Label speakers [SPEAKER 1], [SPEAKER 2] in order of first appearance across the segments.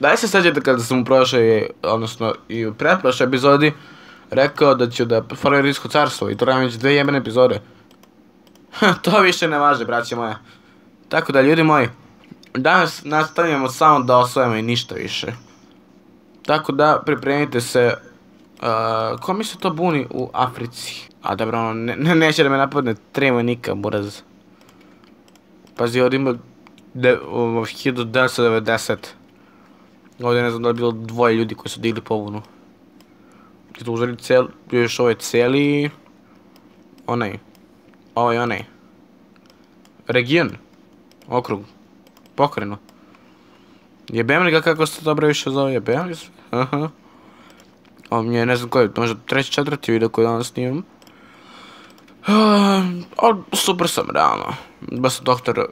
[SPEAKER 1] Da li se sjećate kada sam u prošloj, odnosno i u pretprošloj epizodi rekao da ću da formiram Rimsko carstvo i to radim već 2 jebene epizode. To više ne važi, braće moja. Tako da, ljudi moji, danas nastavljamo samo da osvojimo i ništa više. Tako da, pripremite se. Ko mi se to buni u Africi? A dobro, ono, neće da me napadne Trevojnika, buraz. Pazi, ovdje ima 1990. Ovdje ne znam da je bilo 2 ljudi koji su digli pobunu. I tu uzeli još ovaj cijeli... onaj. Region. Okrug. Pokreno. Jebem li ga kako se dobro više zove, jebem li sve? Aha. Ovo mi je ne znam koji, možda 3. 4. video koji danas snimam. Super sam, realno. Baš sam doktor.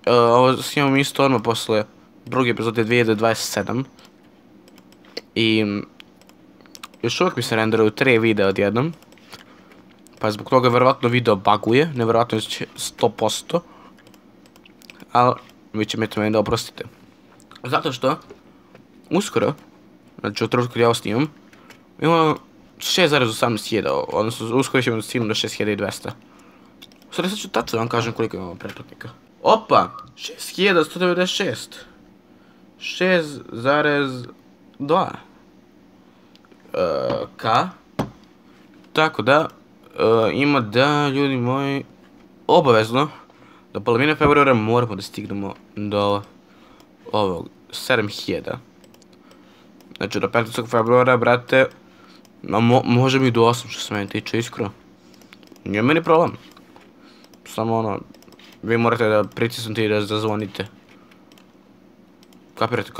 [SPEAKER 1] Ovo snimam isto odmah posle druge epizode 2027. I... još uvijek mi se renderaju 3 videa odjednom. Pa zbog toga verovatno video buguje, nevjerovatno je 100%. Ali, vi će mi to meni da oprostite. Zato što, uskoro, znači u trenutku kad ja ovo snimam, imamo 6,18.000, odnosno uskoro ćemo stignuti do 6.200. Sad ću tačno vam kažem koliko imamo pretplatnika. Opa, 6.196. 6,2. K. Tako da, ima da, ljudi moji, obavezno, do polovine februara moramo da stignemo do ovog 7.000. Znači do 15. februara, brate, može mi do 8 što se meni tiče, iskreno. Nije meni problem. Samo ono, vi morate da pritisnete i da zazvonite. Kapirate,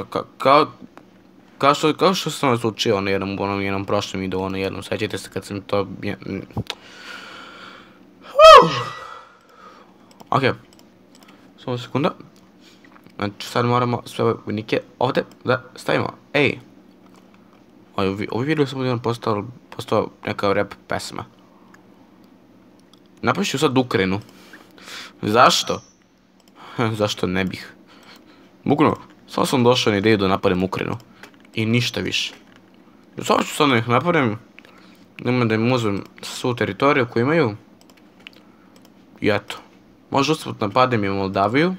[SPEAKER 1] kao što sam vas učio na jednom prošlom videu, ono jednom, sjećate se kad sam to... Ok, samo sekunda. Znači sad moramo sve ove vojnike ovdje da stavimo. Ej, ovi video sam jedan postao neka rap pesma. Napišu sad Ukrajinu. Zašto? Zašto ne bih? Bukvalno, samo sam došao na ideju da napadem Ukrajinu. I ništa više. Samo ću sad da ih napadem. Da im uzmem svu teritoriju koju imaju. I eto. Možda usput napadem i Moldaviju.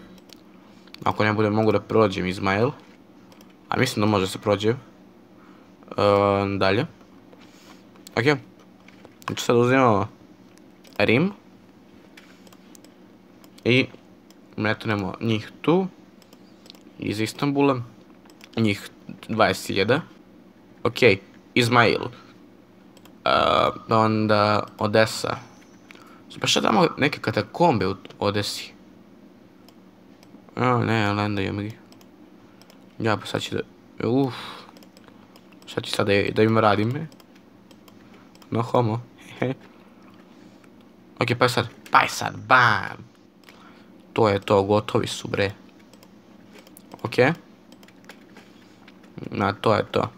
[SPEAKER 1] Ako ne budem mogu da prođem Izmail. A mislim da može se prođe. Dalje. Ok. Znači sad uzimamo Rim. I metnemo njih tu. Iz Istanbula. Njih 20.000. Ok. Izmail. Onda Odesa. Pa šta damo neke katakombe u Odesi? Ne, Lenda Jumigi. Ja pa sad ću da... Sad ću sad da im radim. No homo. Ok, pa je sad, bam! To je to, gotovi su, bre. Ok. To je to.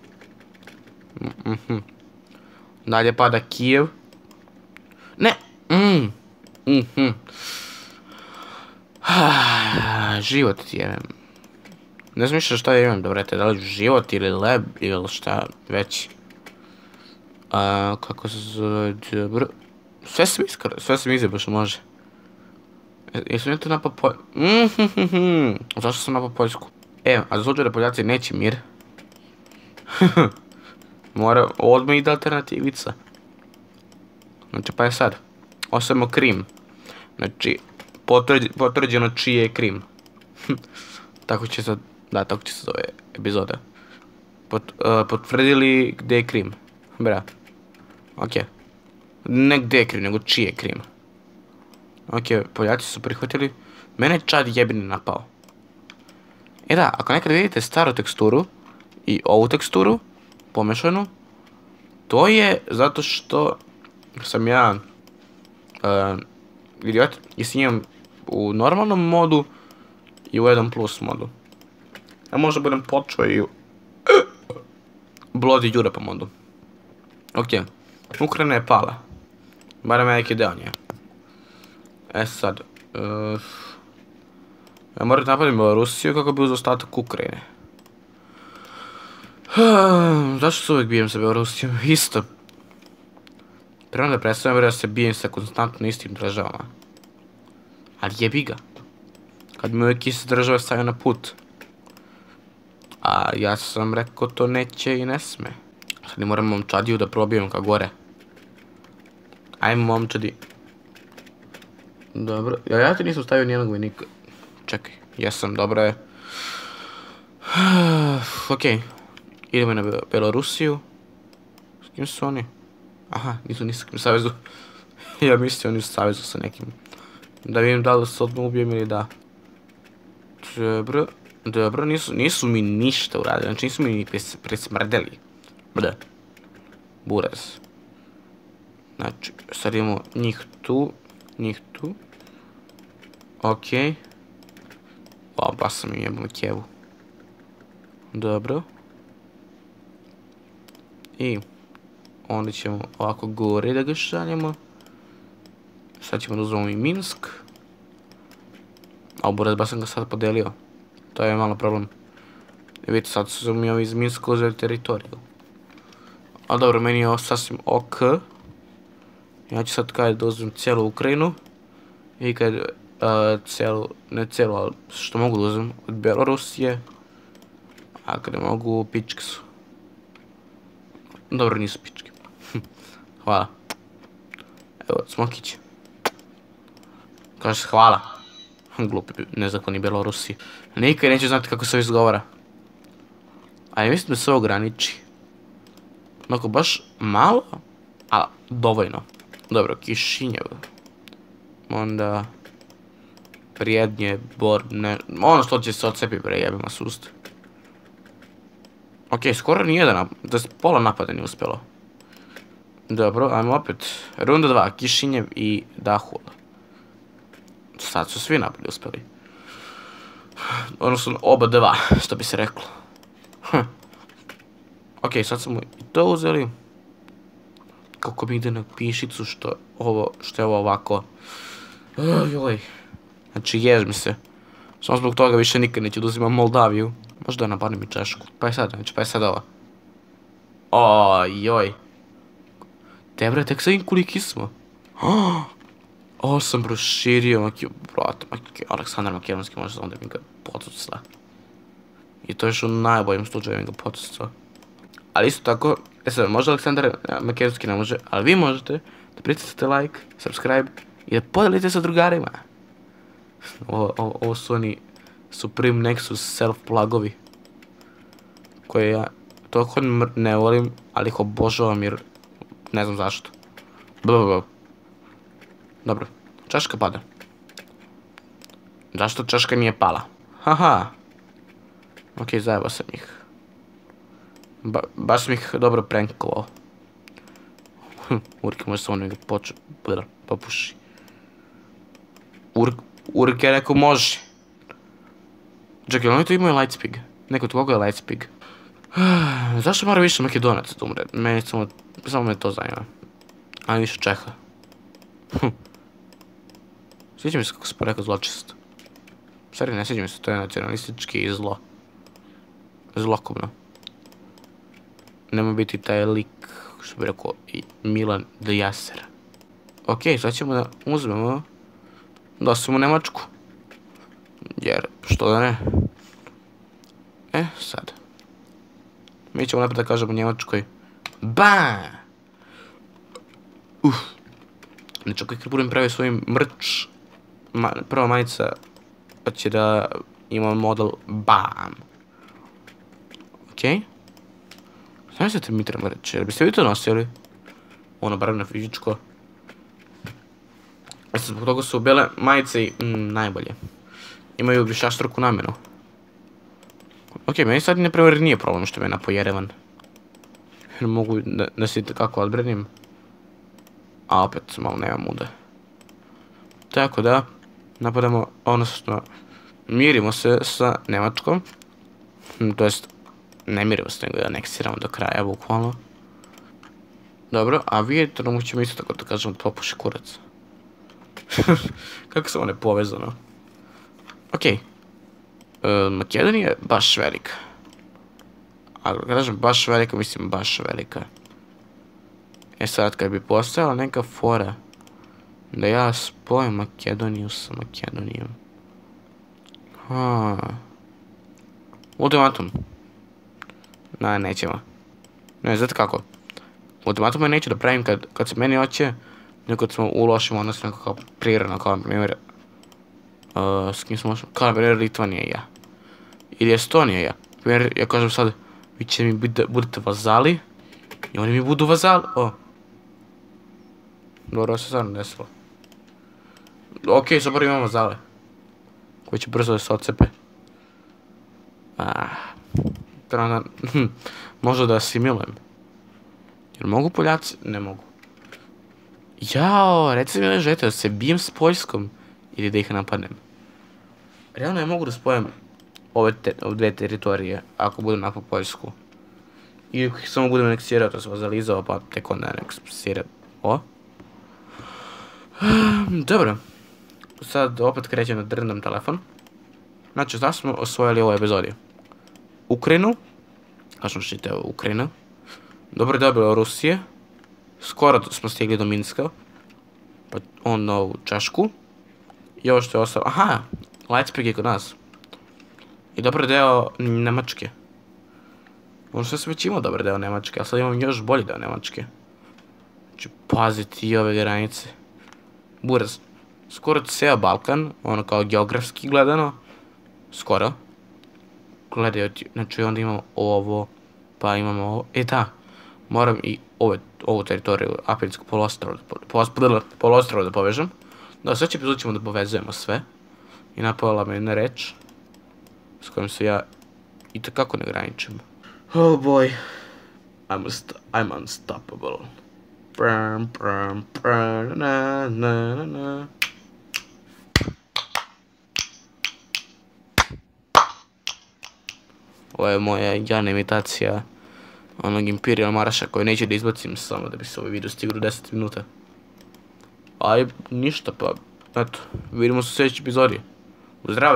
[SPEAKER 1] Dalje pada Kijev. Ne! Život je... Ne znam više šta imam da vrete, da li život ili leb ili šta već. Kako se zove... Sve se mi izjeba što može. Jesam ja to napao Poljsku? Zašto sam napao Poljsku? A za slučaj da Poljaci neće mir. Mora odmah ide alternativica. Znači pa je sad. Osvojimo Krim. Znači, potvrđeno čiji je Krim. Tako će se zove epizoda. Potvrdili gdje je Krim. Bra. Ok. Ne gdje je Krim, nego čiji je Krim. Ok, Poljaci su prihvatili. Mene je Čad jebini napao. Da, ako nekad vidite staru teksturu i ovu teksturu, pomešanu, to je zato što sam ja idiot i snimam u normalnom modu i u 1+ modu. Ja možda budem počeo i u Bloody Europe modu. Ok, Ukrajina je pala. Barem neki deo nje. Sad, ja moram napadim Rusiju kako bi uzeo ostatak Ukrajine. Zašto se uvijek bijem sa Belorusijom? Isto. Prema da predstavljam da se bijem sa konstantno istim državama. Ali jebi ga. Kad mi uvijek iste države stavio na put. A ja sam rekao to neće i ne sme. Sad ne moram momčadiju da probijem ka gore. Ajmo momčadi. Dobro, ja ti nisam stavio nijednog vojnika. Čekaj, jesam, dobro je. Okej. Idemo na Belorusiju. S kim su oni? Aha, nisu ni s kim savezu. Ja mislio oni u savezu sa nekim. Da vidim da li se odmah ubijem ili da. Dobro, nisu mi ništa uradili, znači nisu mi ni presmrdeli. Bda. Buraz. Znači, sad imamo njih tu. Okej. O, baš sam im jebom kjevu. Dobro. I onda ćemo ovako gore da ga šaljemo. Sad ćemo da uzmemo i Minsk. A buraz, baš sam ga sad podelio. To je malo problem. Vidite, sad su mi ovi iz Minska uzeli teritoriju. Ali dobro, meni je ovo sasvim ok. Ja ću sad kada da uzmem cijelu Ukrajinu. I kad ne cijelu, ali što mogu da uzmem od Belorusije. A kada mogu, pičke su. Dobro, nisu pičke. Hvala. Evo, Smokić. Kaže se hvala. Glupi, nezakoni Belorusi. Nikad neću znati kako se ovo izgovara. Ali mislim da se ovo ograniči. Onako baš malo, a dovoljno. Dobro, Kišinjev. Onda... Prijednje, ne... Ono što će se odcepi prejebima sustav. Okej, skoro nijedan, da pola napada nije uspjelo. Dobro, ajmo opet. Runda 2, Kišinjev i Dahul. Sad su svi napadi uspjeli. Odnosno oba dva, što bi se reklo. Okej, sad smo i to uzeli. Kako mi ide na pišicu što je ovo ovako. Joj. Znači jež mi se. Samo zbog toga više nikad neću da uzimam Moldaviju. Možda napadnem i Češku. Pa je sad ova. Ojoj. Te bre, tek sad im koliki smo. Ovo sam proširio, Aleksandar Makedonski može onda mi ga potucla. I to je još u najboljem slučaju mi ga potucla. Ali isto tako, možda Aleksandar Makedonski ne može, ali vi možete da pritisnete like, subscribe i da podelite sa drugarima. Ovo su oni Supreme Nexus self-plugovi. Koje ja toliko ne volim, ali ih obožavam jer ne znam zašto. Dobro, čaška pada. Zašto čaška nije pala? Haha. Okej, zajebao sam ih. Baš sam ih dobro prankovao. Urke može samo nego popuši. Urke je rekao može. Čekaj, oni tu imaju Lightspeed. Neko od koga je Lightspeed? Zašto mora više Makedonaca da umre? Meni samo me to zanima. A više Čeha. Sviđa mi se kako se porekao zločest. Stvari, ne sviđa mi se, to je nacionalistički i zlo. Zlokobno. Nema biti taj lik, što bi rekao, i Milan de Jaser. Okej, sad ćemo da uzmemo, da osvimo Nemačku. Jer, što da ne? Sad. Mi ćemo napred da kažemo Njemačkoj. BAM! Znači, kad budem pravio svojim mrč, prva majica će da ima model BAM. Okej. Znam se Mitra mrč, jer biste vi to nosili? Ono, bar na fizičko. Zbog toga su bele majice i najbolje. Imaju višastruku namenu. Okej, meni sad naprimjer nije problem što me napo Jerevan. Jer mogu da se kako odbranim. A opet malo nema muda. Tako da, napadamo, odnosno, mirimo se sa Nemačkom. To jest, ne mirimo se, nego da aneksiramo do kraja, bukvalno. Dobro, a Vijetnamu ćemo isto tako da kažemo popuši kurac. Kako se ovo ne povezano? Okej. Makedonija je baš velika. A kad kažem baš velika, mislim baš velika. E sad, kad bi postojala neka fora da ja spojim Makedoniju sa Makedonijom. Ultimatum. Ne, nećemo. Ne, znate kako? Ultimatuma neću da pravim kad se meni hoće, nego kad smo u lošim odnosima kao prirodno, kao na primjer... s kim smo lošim? Kao na primjer Litvanija i ja. Ili Estonija i ja. Na primjer, ja kažem sad, vi ćete mi budete vazali, i oni mi budu vazali. Dobro, ovo se stvarno desilo. Okej, sad prvo imamo vazale. Koji će brzo da se odcepe. Možda da asimilujem. Jer mogu Poljaci? Ne mogu. Jao, reci mi ne želite da se bijem s Poljskom ili da ih napadnem. Realno ja mogu da spojem ove dve teritorije ako budem napao Poljsku. I ako ih samo budem aneksirao, to se vazalizao, pa tek onda aneksirao. Dobro. Sad opet krećem da drndam telefon. Znači, da smo osvojili u ovoj epizodi Ukrajinu. Kažem što je Ukrajina. Dobro je bilo Rusije. Skoro smo stigli do Minska. Pa onda ovu Češku. I ovo što je ostalo. Aha! Leipzig je kod nas. I dobar deo Nemačke. Možda sam već imao dobar deo Nemačke, ali sad imam još bolji deo Nemačke. Znači, paziti i ove granice. Buraz. Skoro ceo Balkan, ono kao geografski gledano. Skoro. Gledajući, znači onda imamo ovo, pa imamo ovo. Da, moram i ovu teritoriju, Apinsko poluostrvo da povežem. Da, sve ćemo da povezujemo sve. I napala me jedna reč s kojom se ja itekako ne graničim. Oh boy. I'm unstoppable. Ovo je moja jana imitacija onog Imperial Marša koji neće da izbacim samo da bi se ovaj video stigao 10 minuta. Ali ništa pa, eto, vidimo se u sljedećoj epizodi. Zdravo!